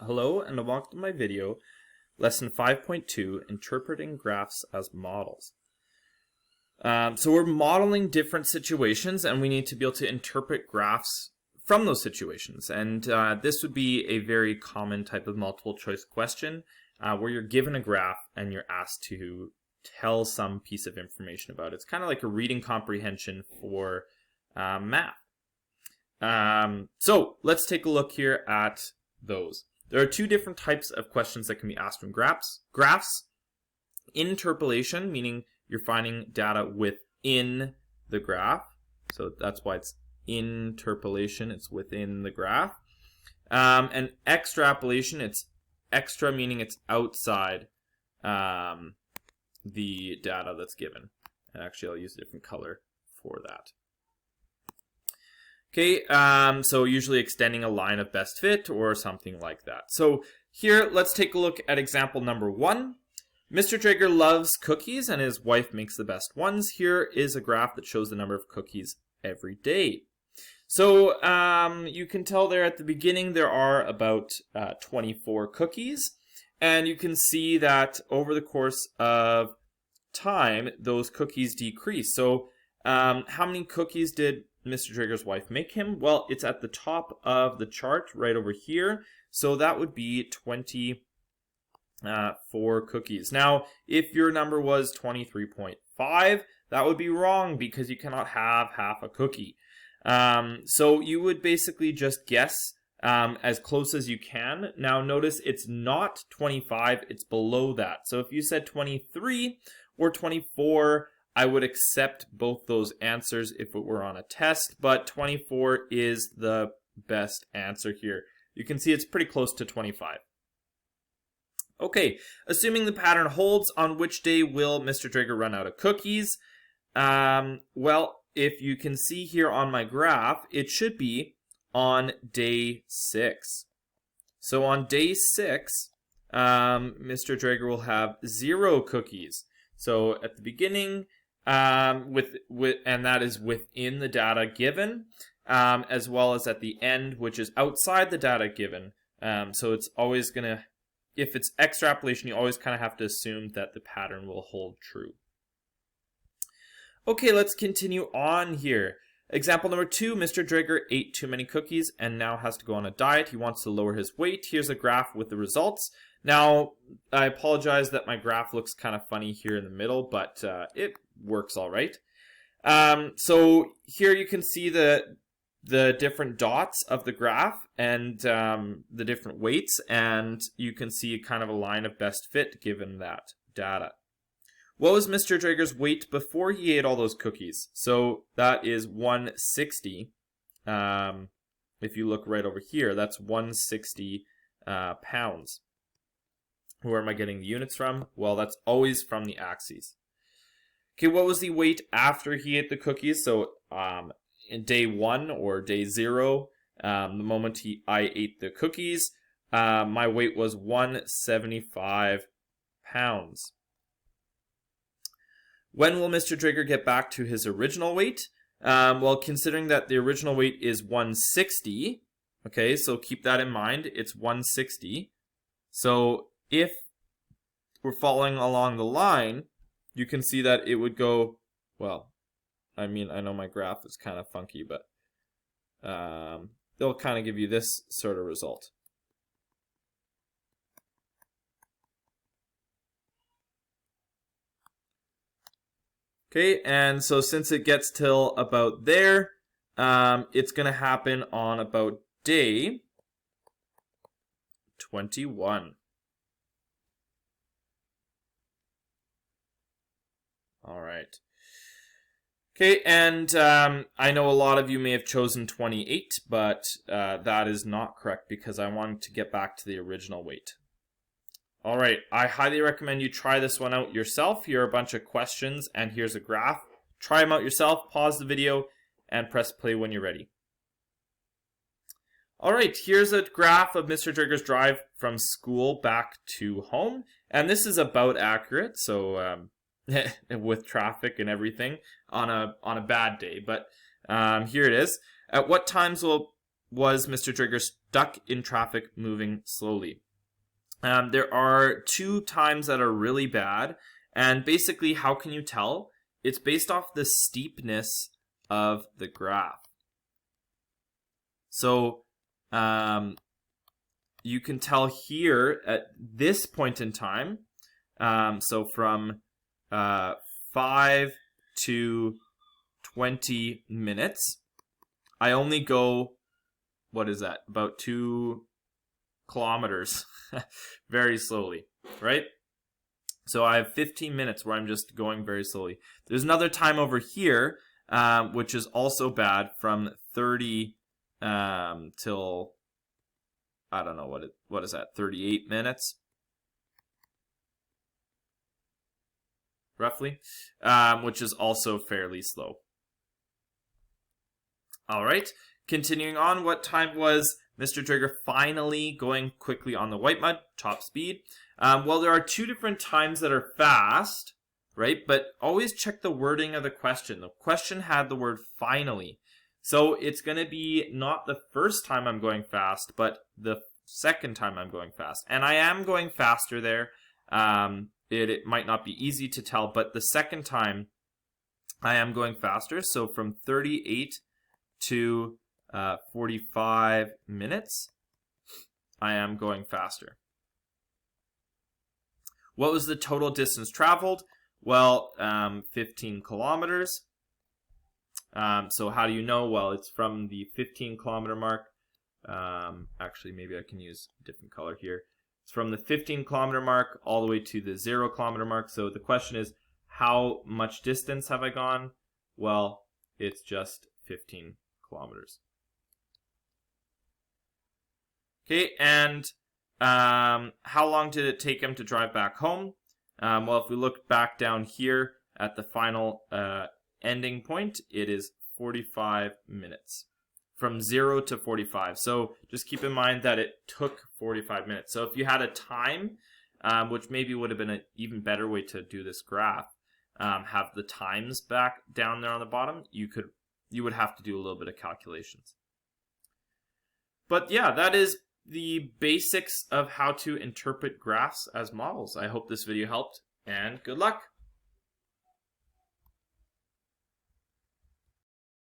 Hello and welcome to my video, Lesson 5.2, Interpreting Graphs as Models. So we're modeling different situations and we need to be able to interpret graphs from those situations. And this would be a very common type of multiple choice question where you're given a graph and you're asked to tell some piece of information about it. It's kind of like a reading comprehension for math. So let's take a look here at those. There are two different types of questions that can be asked from graphs. Interpolation, meaning you're finding data within the graph. So that's why it's interpolation, it's within the graph. And extrapolation, it's extra, meaning it's outside the data that's given. And actually, I'll use a different color for that. Okay, so usually extending a line of best fit or something like that. So here, let's take a look at example number 1. Mr. Draeger loves cookies and his wife makes the best ones. Here is a graph that shows the number of cookies every day. So you can tell there at the beginning there are about 24 cookies. And you can see that over the course of time, those cookies decrease. So how many cookies did Mr. Draeger's wife make him? Well, it's at the top of the chart right over here. So that would be 24 cookies. Now, if your number was 23.5, that would be wrong because you cannot have half a cookie. So you would basically just guess as close as you can. Now, notice it's not 25, it's below that. So if you said 23 or 24, I would accept both those answers if it were on a test, but 24 is the best answer here. You can see it's pretty close to 25. Okay, assuming the pattern holds, on which day will Mr. Draeger run out of cookies? Well, if you can see here on my graph, it should be on day 6. So on day 6, Mr. Draeger will have 0 cookies. So at the beginning, and that is within the data given, as well as at the end, which is outside the data given. So it's always going to, if it's extrapolation, you always kind of have to assume that the pattern will hold true. Okay, let's continue on here. Example number 2, Mr. Draeger ate too many cookies and now has to go on a diet. He wants to lower his weight. Here's a graph with the results. Now, I apologize that my graph looks kind of funny here in the middle, but it works all right. So here you can see the different dots of the graph and the different weights, and you can see kind of a line of best fit given that data. What was Mr. Draeger's weight before he ate all those cookies? So that is 160. If you look right over here, that's 160 pounds. Where am I getting the units from? Well, that's always from the axes. Okay, what was the weight after he ate the cookies? So in day 1 or day 0, the moment I ate the cookies, my weight was 175 pounds. When will Mr. Draeger get back to his original weight? Well, considering that the original weight is 160, okay, so keep that in mind, it's 160. So if we're following along the line, you can see that it would go, well, I mean, I know my graph is kind of funky, but they'll kind of give you this sort of result. Okay, and so since it gets till about there, it's going to happen on about day 21. All right. Okay, and I know a lot of you may have chosen 28, but that is not correct because I wanted to get back to the original weight. All right, I highly recommend you try this one out yourself. Here are a bunch of questions, and here's a graph. Try them out yourself, pause the video, and press play when you're ready. All right, here's a graph of Mr. Draeger's drive from school back to home, and this is about accurate, so with traffic and everything on a bad day. But here it is. At what times will was Mr. Trigger stuck in traffic moving slowly? There are 2 times that are really bad, and basically how can you tell? It's based off the steepness of the graph. So you can tell here at this point in time, so from 5 to 20 minutes, I only go, what is that, about 2 kilometers very slowly, right? So I have 15 minutes where I'm just going very slowly. There's another time over here, which is also bad, from 30 till, I don't know, what is that, 38 minutes? Roughly, which is also fairly slow. All right, continuing on, what time was Mr. Trigger finally going quickly on the white mud, top speed? Well, there are 2 different times that are fast, right? But always check the wording of the question. The question had the word finally. So it's going to be not the first time I'm going fast, but the second time I'm going fast. And I am going faster there. It might not be easy to tell, but the second time I am going faster. So from 38 to 45 minutes, I am going faster. What was the total distance traveled? Well, 15 kilometers. So how do you know? Well, it's from the 15 kilometer mark. Actually, maybe I can use a different color here. It's from the 15 kilometer mark all the way to the 0 kilometer mark. So the question is, how much distance have I gone? Well, it's just 15 kilometers. Okay, and how long did it take him to drive back home? Well, if we look back down here at the final ending point, it is 45 minutes. From 0 to 45. So just keep in mind that it took 45 minutes. So if you had a time, which maybe would have been an even better way to do this graph, have the times back down there on the bottom, you would have to do a little bit of calculations. But yeah, that is the basics of how to interpret graphs as models. I hope this video helped, and good luck!